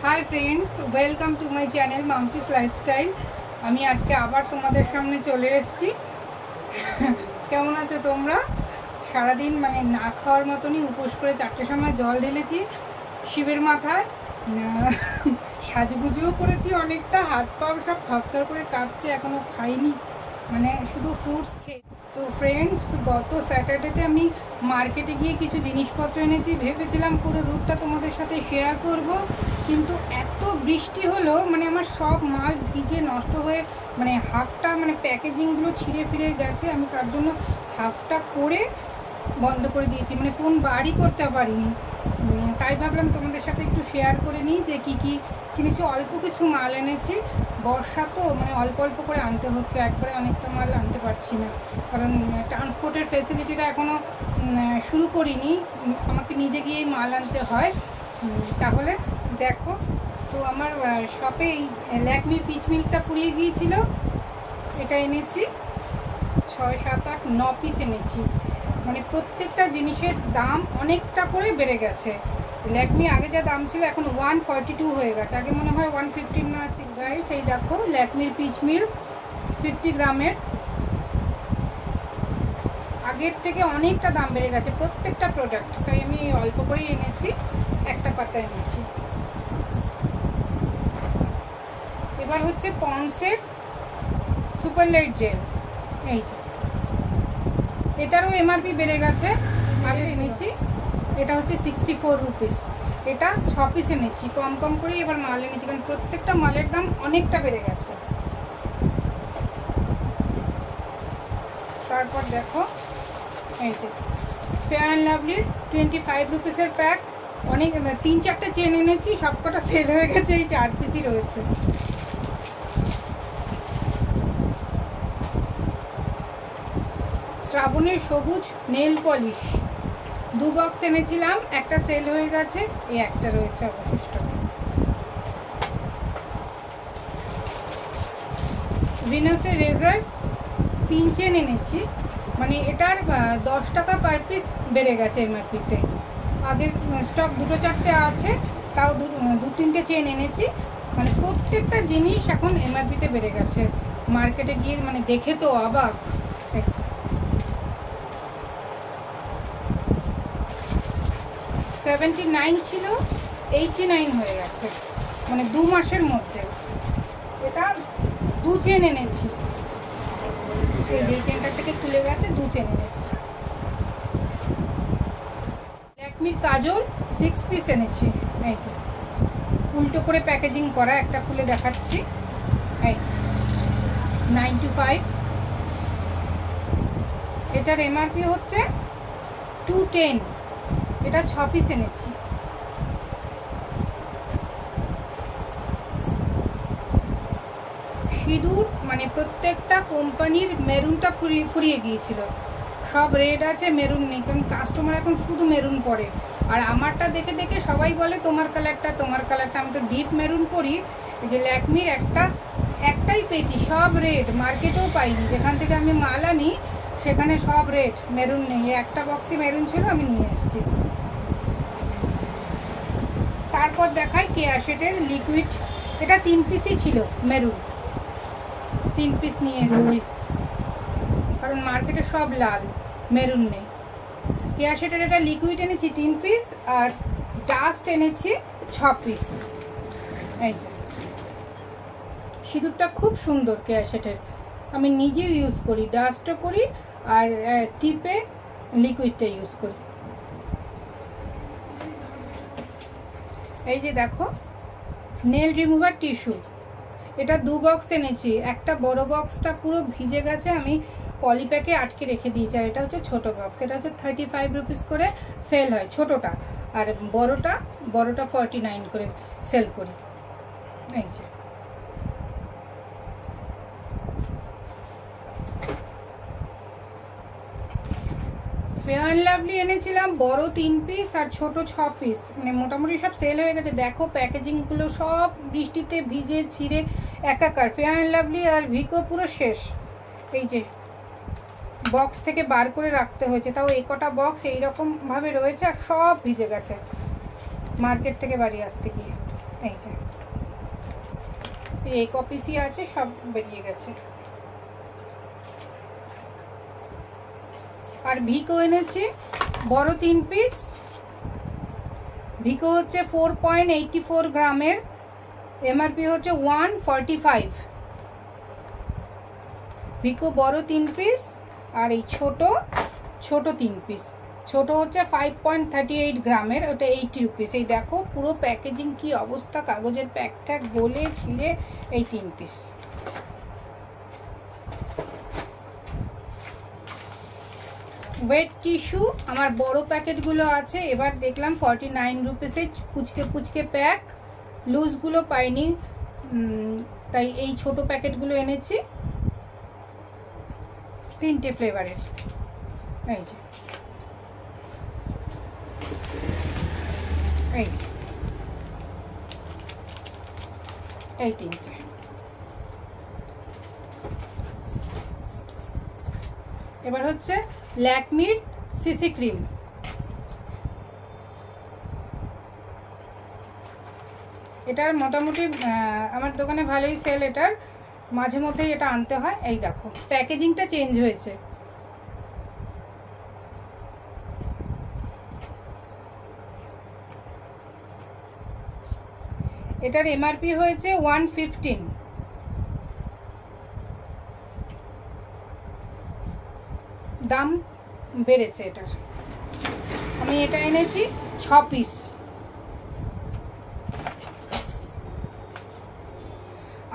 High friends welcome to my channel Mampi's lifestyle. আমি আজকে আবার তোমাদের সামনে চলে এসেছি। কেমন আছো তোমরা? সারাদিন মানে না খাওয়ার মতনই উপোস করে 4টের সময় জল ঢেলেছি শিবের মাথায়, সাজুগুজুও করেছি অনেকটা, হাত পাও সব থরথর করে কাঁপছে, এখনও খাইনি, মানে শুধু ফ্রুটস খেয়ে। তো ফ্রেন্ডস, গত স্যাটারডেতে আমি মার্কেটে গিয়ে কিছু জিনিসপত্র এনেছি, ভেবেছিলাম পুরো রুটটা তোমাদের সাথে শেয়ার করব, কিন্তু এত বৃষ্টি হলো মানে আমার সব মাল ভিজে নষ্ট হয়ে মানে হাফটা মানে প্যাকেজিংগুলো ছিঁড়ে ফিরে গেছে। আমি তার জন্য হাফটা করে বন্ধ করে দিয়েছি, মানে ফোন বারই করতে পারিনি। তাই ভাবলাম তোমাদের সাথে একটু শেয়ার করে নিই যে কী কী কিনেছি। অল্প কিছু মাল এনেছি, বর্ষা তো মানে অল্প অল্প করে আনতে হচ্ছে, একবারে অনেকটা মাল আনতে পারছি না, কারণ ট্রান্সপোর্টের ফেসিলিটিটা এখনও শুরু করিনি, আমাকে নিজে গিয়েই মাল আনতে হয়। তাহলে দেখো, তো আমার শপে এই ল্যাকমি পিচ মিল্কটা ফুরিয়ে গিয়েছিল, এটা এনেছি 6, 7, 8, 9 পিস এনেছি। মানে প্রত্যেকটা জিনিসের দাম অনেকটা করে বেড়ে গেছে। ল্যাকমি আগে যা দাম ছিল এখন 142 হয়ে গেছে, আগে মনে হয় 115 না 6 গাইস। এই দেখো ল্যাকমির পিচ মিল্ক 50 গ্রামের, আগের থেকে অনেকটা দাম বেড়ে গেছে প্রত্যেকটা প্রোডাক্ট, তাই আমি অল্প করেই এনেছি, একটা পাতা এনেছি। এবার হচ্ছে পন্ডসের সুপার লাইট জেল, এই যে এটারও এমআরপি বেড়ে গেছে, আগে এনেছি, এটা হচ্ছে 64 রুপিস, এটা 6 পিস এনেছি, কম কম করেই এবার মাল এনেছি, কারণ প্রত্যেকটা মালের দাম অনেকটা বেড়ে গেছে। তারপর দেখো এই যে ফেয়ার অ্যান্ড লাভলির 25 রুপিসের প্যাক, অনেক 3-4টে চেন এনেছি, সবকটা সেল হয়ে গেছে, এই 4 পিসই রয়েছে। শ্রাবণের সবুজ নেল পলিশ 2 বক্স এনেছিলাম, একটা সেল হয়ে গেছে, এই একটা রয়েছে অবশিষ্ট। ভিনাসের রেজার 3 চেন এনেছি, মানে এটার 10 টাকা পার পিস বেড়ে গেছে এমআরপিতে, আগের স্টক 2-4টে আছে, তাও 2-3টে চেন এনেছি, মানে প্রত্যেকটা জিনিস এখন এমআরপিতে বেড়ে গেছে। মার্কেটে গিয়ে মানে দেখে তো অবাক, 79 ছিল 89 হয়ে গেছে, মানে 2 মাসের মধ্যে। এটা 2 চেন এনেছি, এই যে চেনটা থেকে খুলে গেছে, 2 চেন এনেছি। ল্যাকমির কাজল 6 পিস এনেছি, এই যে উল্টো করে প্যাকেজিং করা, একটা খুলে দেখাচ্ছি, এই যে 95, এটার এমআরপি হচ্ছে 210, এটা 6 পিস এনেছি। সিঁদুর মানে প্রত্যেকটা কোম্পানির মেরুনটা ফুরিয়ে গিয়েছিল, সব রেড আছে, মেরুন নেই, কারণ কাস্টমার এখন শুধু মেরুন পরে, আর আমারটা দেখে দেখে সবাই বলে তোমার কালারটা তোমার কালারটা, আমি তো ডিপ মেরুন পরি। এই যে ল্যাকমির একটাই পেয়েছি, সব রেড, মার্কেটেও পাইনি, যেখান থেকে আমি মাল আনি সেখানে সব রেড, মেরুন নেই, একটা বক্সে মেরুন ছিল, আমি নিয়ে এসেছি। তারপর দেখাই কেয়া শেডের লিকুইড, এটা 3 পিসই ছিল মেরুন, 3 পিস নিয়ে এসেছি, কারণ মার্কেটে সব লাল, মেরুন নেই। কেয়া শেডের এটা লিকুইড এনেছি 3 পিস, আর ডাস্ট এনেছি 6 পিস। এই যে সিঁদুরটা খুব সুন্দর কেয়া শেডের, আমি নিজেও ইউজ করি, ডাস্টও করি আর টিপে লিকুইডটা ইউজ করি। এই যে দেখো নেল রিমুভার টিস্যু, এটা 2 বক্স এনেছি, একটা বড় বক্সটা পুরো ভিজে গেছে, আমি পলিপ্যাকে আটকে রেখে দিয়েছি, আর এটা হচ্ছে ছোট বক্স, এটা হচ্ছে 35 রুপিস করে সেল হয় ছোটটা, আর বড়টা 49 করে সেল করি। এই যে ফেয়ার অ্যান্ড লাভলি এনেছিলাম বড় 3 পিস আর ছোট 6 পিস, মানে মোটামুটি সব সেল হয়ে গেছে। দেখো প্যাকেজিংগুলো সব বৃষ্টিতে ভিজে ছিঁড়ে একাকার, ফেয়ার অ্যান্ড লাভলি আর ভিকো পুরো শেষ। এই যে বক্স থেকে বার করে রাখতে হয়েছে, তাও এই কটা বক্স এইরকমভাবে রয়েছে, আর সব ভিজে গেছে মার্কেট থেকে বাড়ি আসতে গিয়ে। এই যে এই কপিসই আছে, সব বেরিয়ে গেছে। আর ভিকো এনেছি বড় 3 পিস। ভিকো হচ্ছে 4.84 গ্রামের, এমআরপি হচ্ছে 145। ভিকো বড় 3 পিস আর এই ছোট 3 পিস। ছোট হচ্ছে 5.38 গ্রামের, ওটা 80 রুপিস। এই দেখো পুরো প্যাকেজিং কি অবস্থা, কাগজের প্যাকটা গলে ছিঁড়ে। এই 3 পিস। ওয়েট টিস্যু আমার বড় প্যাকেটগুলো আছে, এবার দেখলাম 49 রুপিসে পুচকে পুচকে প্যাক, লুজগুলো পাইনি, তাই এই ছোট প্যাকেটগুলো এনেছি 3টে ফ্লেভারের। এই যে এই 3টে। এবার হচ্ছে ল্যাকমির সিসি ক্রিম। এটার মোটামুটি আমার দোকানে ভালোই সেল, এটার মাঝে মধ্যেই এটা আনতে হয়। এই দেখো প্যাকেজিংটা চেঞ্জ হয়েছে। এটার এমআরপি হয়েছে 115। দাম বেড়েছে এটার। আমি এটা এনেছি 6 পিস।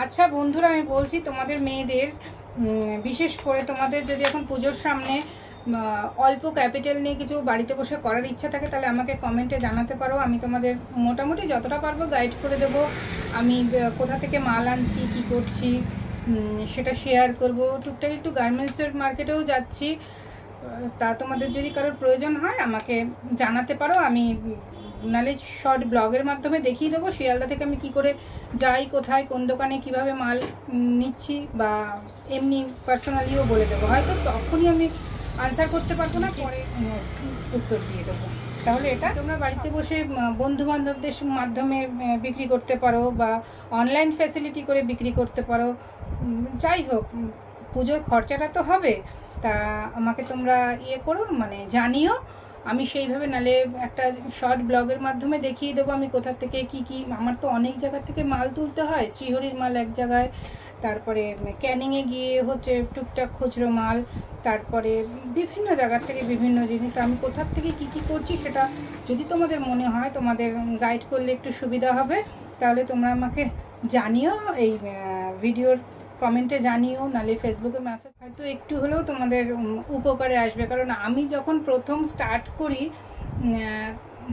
আচ্ছা বন্ধুরা, আমি বলছি তোমাদের মেয়েদের, বিশেষ করে তোমাদের যদি এখন পুজোর সামনে অল্প ক্যাপিটাল নিয়ে কিছু বাড়িতে বসে করার ইচ্ছা থাকে, তাহলে আমাকে কমেন্টে জানাতে পারো। আমি তোমাদের মোটামুটি যতটা পারবো গাইড করে দেবো। আমি কোথা থেকে মাল আনছি, কি করছি সেটা শেয়ার করব। টুকটাক একটু গার্মেন্টসের মার্কেটেও যাচ্ছি, তা তোমাদের যদি কারোর প্রয়োজন হয় আমাকে জানাতে পারো। আমি নালে শর্ট ব্লগের মাধ্যমে দেখিয়ে দেবো শিয়ালদা থেকে আমি কি করে যাই, কোথায় কোন দোকানে কিভাবে মাল নিচ্ছি, বা এমনি পার্সোনালিও বলে দেবো। হয়তো তখনই আমি আনসার করতে পারবো না, পরে উত্তর দিয়ে দেবো। তাহলে এটা তোমরা বাড়িতে বসে বন্ধু বান্ধবদের মাধ্যমে বিক্রি করতে পারো, বা অনলাইন ফ্যাসিলিটি করে বিক্রি করতে পারো। যাই হোক, পুজোর খরচাটা তো হবে, তা আমাকে তোমরা ইয়ে করো, মানে জানিও। আমি সেইভাবে নালে একটা শর্ট ব্লগের মাধ্যমে দেখিয়ে দেবো আমি কোথা থেকে কি কি। আমার তো অনেক জায়গা থেকে মাল তুলতে হয়, শ্রীহরির মাল এক জায়গায়, তারপরে ক্যানিংয়ে গিয়ে হচ্ছে টুকটাক খুচরো মাল, তারপরে বিভিন্ন জায়গার থেকে বিভিন্ন জিনিস। আমি কোথার থেকে কি কি করছি সেটা যদি তোমাদের মনে হয়, তোমাদের গাইড করলে একটু সুবিধা হবে, তাহলে তোমরা আমাকে জানিও, এই ভিডিওর কমেন্টে জানিও, নালে ফেসবুকে মেসেজ, হয়তো একটু হলেও তোমাদের উপকারে আসবে। কারণ আমি যখন প্রথম স্টার্ট করি,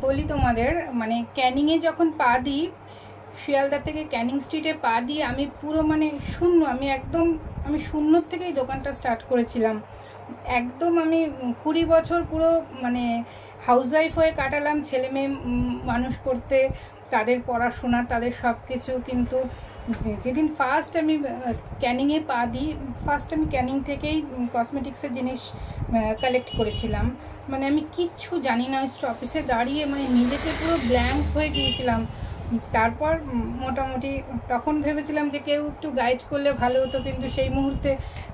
বলি তোমাদের, মানে ক্যানিংয়ে যখন পা দিই, শিয়ালদা থেকে ক্যানিং স্ট্রিটে পা দিয়ে আমি পুরো মানে শূন্য, আমি শূন্যর থেকেই দোকানটা স্টার্ট করেছিলাম। একদম আমি 20 বছর পুরো মানে হাউসওয়াইফ হয়ে কাটালাম, ছেলে মেয়ে মানুষ করতে, তাদের পড়াশোনা, তাদের সব কিছু। কিন্তু যেদিন ফার্স্ট আমি ক্যানিংয়ে পা দিই, ফার্স্ট আমি ক্যানিং থেকেই কসমেটিক্সের জিনিস কালেক্ট করেছিলাম। মানে আমি কিচ্ছু জানি না, ওই স্টপিসে দাঁড়িয়ে মানে নিজেকে পুরো ব্ল্যাঙ্ক হয়ে গিয়েছিলাম। তারপর মোটামুটি তখন ভেবেছিলাম যে কেউ একটু গাইড করলে ভালো হতো, কিন্তু সেই মুহূর্তে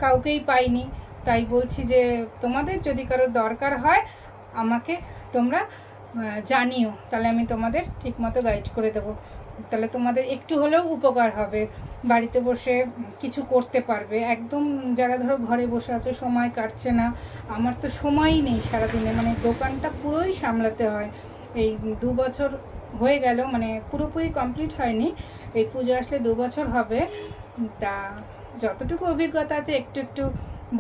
কাউকেই পাইনি। তাই বলছি যে তোমাদের যদি কারোর দরকার হয় আমাকে তোমরা জানিও, তাহলে আমি তোমাদের ঠিকমতো গাইড করে দেবো। তাহলে তোমাদের একটু হলেও উপকার হবে, বাড়িতে বসে কিছু করতে পারবে। একদম যারা ধরো ঘরে বসে আছো, সময় কাটছে না, আমার তো সময়ই নেই সারাদিনে, মানে দোকানটা পুরোই সামলাতে হয়। এই 2 বছর হয়ে গেল, মানে পুরোপুরি কমপ্লিট হয়নি, এই পুজো আসলে 2 বছর হবে। তা যতটুকু অভিজ্ঞতা আছে একটু একটু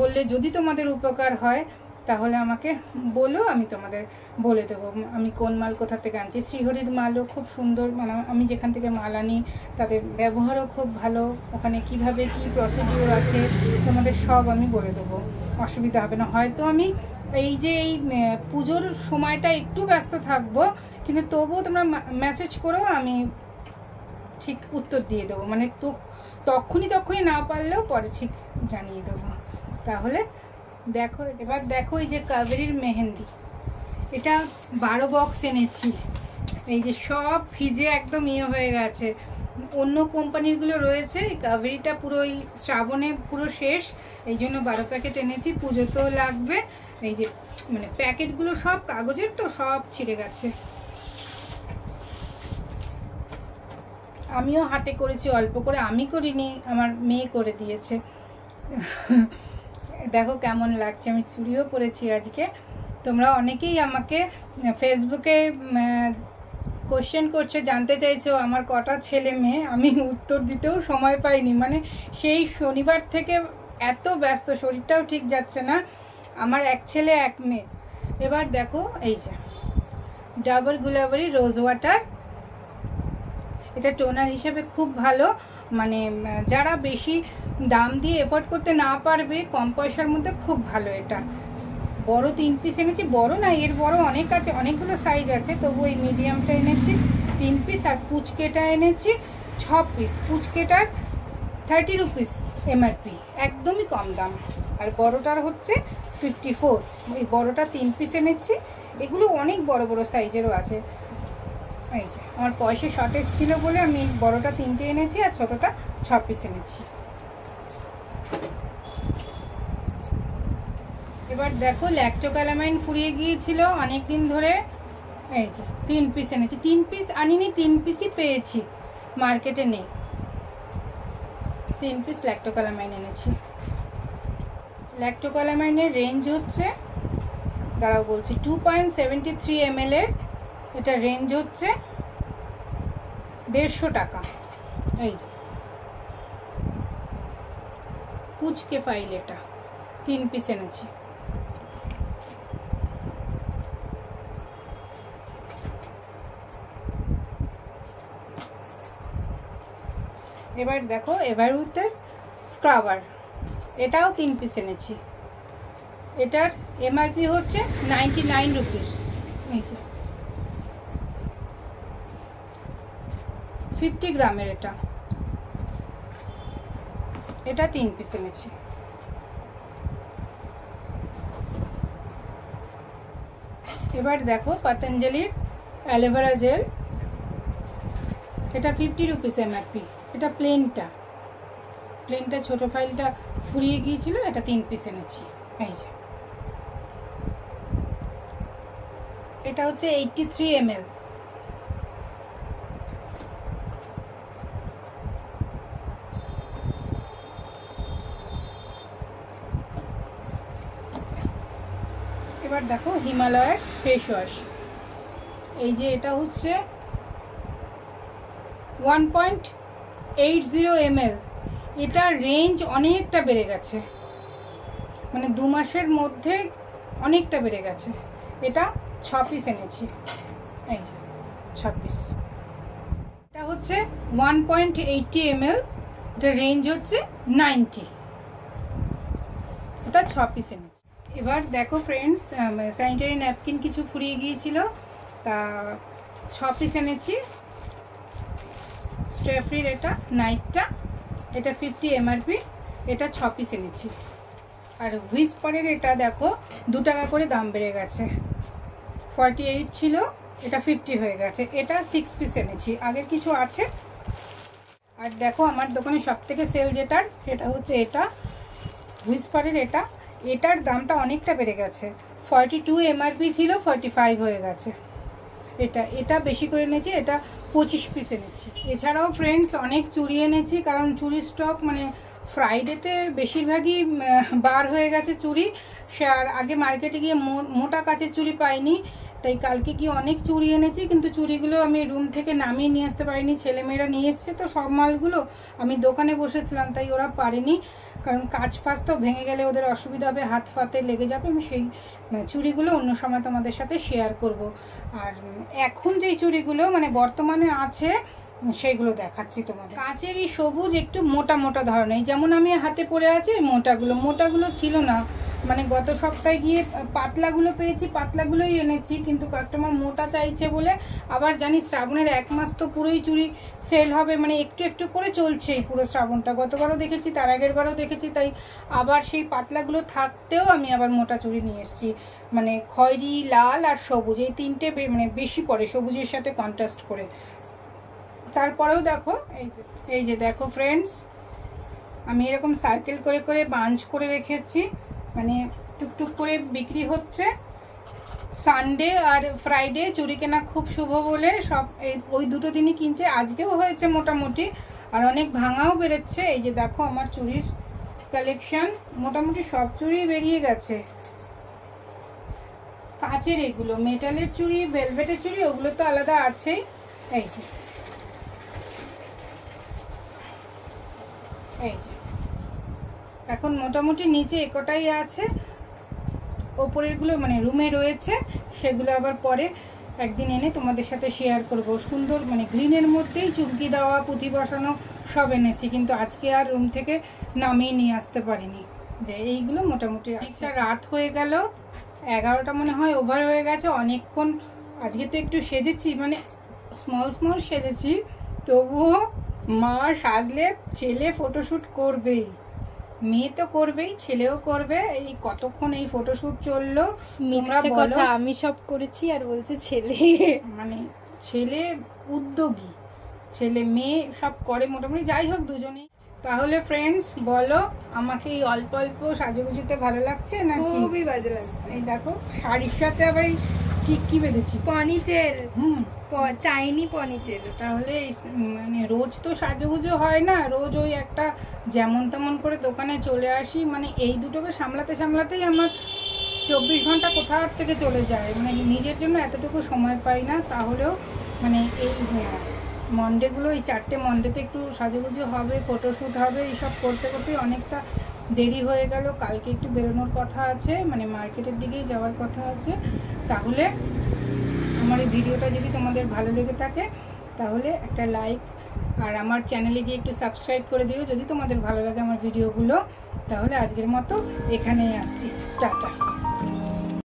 বললে যদি তোমাদের উপকার হয় তাহলে আমাকে বলো, আমি তোমাদের বলে দেবো আমি কোন মাল কোথা থেকে আনছি। শ্রীহরির মালও খুব সুন্দর, মানে আমি যেখান থেকে মাল আনি তাদের ব্যবহারও খুব ভালো। ওখানে কিভাবে কি প্রসিডিওর আছে তোমাদের সব আমি বলে দেবো, অসুবিধা হবে না। হয়তো আমি এই যে এই পুজোর সময়টা একটু ব্যস্ত থাকবো, কিন্তু তবুও তোমরা মেসেজ করো, আমি ঠিক উত্তর দিয়ে দেবো। মানে তো তখনই না পারলেও পরে ঠিক জানিয়ে দেবো। তাহলে দেখো, এবার দেখো এই যে কাবেরীর মেহেন্দি, এটা 12 বক্স এনেছি। এই যে সব ভিজে একদম হয়ে গেছে। অন্য কোম্পানিরগুলো রয়েছে, কাভেরিটা পুরো ওই শ্রাবণে পুরো শেষ, এই জন্য 12 প্যাকেট এনেছি, পুজোতেও লাগবে। এই যে মানে প্যাকেটগুলো সব কাগজের তো সব ছিঁড়ে গেছে। আমিও হাতে করেছি অল্প করে, আমি করিনি, আমার মেয়ে করে দিয়েছে। দেখো কেমন লাগছে, আমি চুড়িও পরেছি আজকে। তোমরা অনেকেই আমাকে ফেসবুকে কোশ্চেন করছো, জানতে চাইছো আমার কটা ছেলে মেয়ে। আমি উত্তর দিতেও সময় পাইনি, মানে সেই শনিবার থেকে এত ব্যস্ত, শরীরটাও ঠিক যাচ্ছে না। আমার এক ছেলে এক মেয়ে। এবার দেখো এই যে ডাবর গুলাবরি রোজ ওয়াটার, এটা টোনার হিসেবে খুব ভালো। মানে যারা বেশি দাম দিয়ে এফোর্ড করতে না পারবে, কম পয়সার মধ্যে খুব ভালো। এটা বড় 3 পিস এনেছি, বড় না এর বড় অনেক আছে, অনেকগুলো সাইজ আছে, তবু এই মিডিয়ামটা এনেছি 3 পিস। আর পুচকেটা এনেছি 6 পিস। পুচকেটার 30 রুপিস এমআরপি, একদমই কম দাম। আর বড়টার হচ্ছে 54। এই বড়টা 3 পিস এনেছি। এগুলো অনেক বড় বড় সাইজেরও আছে। এই যে আমার পয়সা শর্টেজ ছিল বলে আমি বড়টা 3টে এনেছি, আর ছোটটা 6 পিস এনেছি। এবার দেখো ল্যাকটোক্যালামাইন ফুরিয়ে গিয়েছিল অনেক দিন ধরে, এই যে 3 পিস এনেছি। 3 পিস আনিনি, 3 পিসই পেয়েছি, মার্কেটে নেই। 3 পিস ল্যাকটোক্যালামাইন এনেছি। ল্যাকটোক্যালামাইনের রেঞ্জ হচ্ছে, দাঁড়াও বলছি, 2.73 ml এর। এটা রেঞ্জ হচ্ছে 150 টাকা। এই যে পুচকে ফাইল, এটা 3 পিস এনেছি। এবার দেখো এভারউথের স্ক্রাবার, এটাও 3 পিস এনেছি। এটার এমআরপি হচ্ছে 99 রুপিস। এই যে 50 গ্রামের এটা, এটা 3 পিস এনেছি। এবার দেখো পতঞ্জলির অ্যালোভেরা জেল, এটা 50 রুপিস এমআরপি। এটা প্লেনটা ছোট ফাইলটা ফুরিয়ে গিয়েছিল, এটা 3 পিস এনেছি। এই যে এটা হচ্ছে 83 ml। এবার দেখো হিমালয়ের ফেস ওয়াশ, এই যে এটা হচ্ছে 1.80 ml। এটার রেঞ্জ অনেকটা বেড়ে গেছে, মানে 2 মাসের মধ্যে অনেকটা বেড়ে গেছে। এটা 6 পিস এনেছি। এই যে 6 পিস। এটা হচ্ছে 1.80 ml, এটা রেঞ্জ হচ্ছে 90। এটা 6 পিস এনেছি। এবার দেখো ফ্রেন্ডস, স্যানিটারি ন্যাপকিন কিছু ফুরিয়ে গিয়েছিল, তা 6 পিস এনেছি। স্ট্রেফ্রির এটা নাইটটা, এটা 50 এমআরপি, এটা 6 পিস এনেছি। আর হুইসপারের এটা দেখো 2 টাকা করে দাম বেড়ে গেছে, 48 ছিল, এটা 50 হয়ে গেছে। এটা 6 পিস এনেছি, আগের কিছু আছে। আর দেখো আমার দোকানে সব থেকে সেল যেটার, সেটা হচ্ছে এটা হুইসপারের। এটার দামটা অনেকটা বেড়ে গেছে, 42 এমআরপি ছিল, 45 হয়ে গেছে। এটা বেশি করে এনেছি, এটা 25 পিস এনেছি। এছাড়াও ফ্রেন্ডস অনেক চুড়ি এনেছি, কারণ চুড়ির স্টক মানে ফ্রাইডেতে বেশিরভাগই বার হয়ে গেছে চুড়ি। সে আর আগে মার্কেটে গিয়ে মোটা কাচের চুড়ি পাইনি, তাই কালকে গিয়ে অনেক চুড়ি এনেছি, কিন্তু চুড়িগুলো আমি রুম থেকে নামিয়ে নিয়ে আসতে পারিনি। ছেলেমেয়েরা নিয়ে এসছে তো সব মালগুলো, আমি দোকানে বসেছিলাম, তাই ওরা পারেনি, কারণ কাচ ফাচ তো ভেঙে গেলে ওদের অসুবিধা হবে, হাত ফাতে লেগে যাবে। আমি সেই চুড়িগুলো অন্য সময় তোমাদের সাথে শেয়ার করব। আর এখন যেই চুড়িগুলো মানে বর্তমানে আছে সেইগুলো দেখাচ্ছি তোমাদের। কাচের এই সবুজ একটু মোটা মোটা ধরনের, যেমন আমি হাতে পরে আছি, মোটাগুলো ছিল না, মানে গত সপ্তাহে গিয়ে পাতলাগুলো পেয়েছি, পাতলাগুলোই এনেছি, কিন্তু কাস্টমার মোটা চাইছে বলে আবার জানি শ্রাবণের 1 মাস তো পুরোই চুড়ি সেল হবে, মানে একটু একটু করে চলছে পুরো শ্রাবণটা। গতবারও দেখেছি, তার আগের বারও দেখেছি, তাই আবার সেই পাতলাগুলো থাকতেও আমি আবার মোটা চুড়ি নিয়ে এসেছি। মানে খয়েরি, লাল আর সবুজ, এই তিনটে মানে বেশি পড়ে সবুজের সাথে কন্ট্রাস্ট করে। তারপরেও দেখো এই যে দেখো ফ্রেন্ডস, আমি এরকম সার্কেল করে করে বাঞ্চ করে রেখেছি, মানে টুকটুক করে বিক্রি হচ্ছে। সানডে আর ফ্রাইডে চুড়ি কেনা খুব শুভ বলে সব ওই দুটো দিনই কিনছে। আজকেও হয়েছে মোটামুটি, আর অনেক ভাঙাও বেরোচ্ছে। এই যে দেখো আমার চুড়ির কালেকশন, মোটামুটি সব চুড়ি বেরিয়ে গেছে। কাঁচের এগুলো, মেটালের চুড়ি, ভেলভেটের চুড়ি ওগুলো তো আলাদা আছেই। এই যে এখন মোটামুটি নিচে একটাই আছে, ওপরেরগুলো মানে রুমে রয়েছে, সেগুলো আবার পরে একদিন এনে তোমাদের সাথে শেয়ার করব। সুন্দর মানে গ্রিনের মধ্যেই চুমকি দেওয়া, পুঁথি বসানো সব এনেছি, কিন্তু আজকে আর রুম থেকে নামিয়ে নিয়ে আসতে পারিনি। যে এইগুলো মোটামুটি একটা রাত হয়ে গেল, 11টা মনে হয় ওভার হয়ে গেছে অনেকক্ষণ। আজকে তো একটু সেজেছি, মানে স্মল সেজেছি, তবুও মা সাজলে ছেলে ফটোশ্যুট করবেই, মেয়ে তো করবেই, ছেলেও করবে। এই কতক্ষণ এই ফটোশ্যুট চললো, তোমরা বলো। আমি সব করেছি আর বলছে ছেলে, মানে ছেলে উদ্যোগী, ছেলে মেয়ে সব করে মোটামুটি। যাই হোক দুজনেই। তাহলে ফ্রেন্ডস বলো, আমাকে এই অল্প অল্প সাজুগুজুতে ভালো লাগছে না? খুবই বাজে লাগছে। এই দেখো শাড়ির সাথে আবার এই টিক্কি বেঁধেছি, পনিটেল, টাইনি পনিটেল। তাহলে মানে রোজ তো সাজুগুজু হয় না, রোজ ওই একটা যেমন তেমন করে দোকানে চলে আসি, মানে এই দুটোকে সামলাতে সামলাতেই আমার 24 ঘন্টা কোথাও থেকে চলে যায়। মানে নিজের জন্য এতটুকু সময় পাই না। তাহলেও মানে এই মন্ডেগুলো, এই 4টে মন্ডেতে একটু সাজুগুজু হবে, ফটোশ্যুট হবে, এইসব করতে করতে অনেকটা দেরি হয়ে গেল। কালকে একটু বেরোনোর কথা আছে, মানে মার্কেটের দিকেই যাওয়ার কথা আছে। তাহলে আমার এই ভিডিওটা যদি তোমাদের ভালো লেগে থাকে তাহলে একটা লাইক, আর আমার চ্যানেলে গিয়ে একটু সাবস্ক্রাইব করে দিও যদি তোমাদের ভালো লাগে আমার ভিডিওগুলো। তাহলে আজকের মতো এখানেই আসছি, টাটা।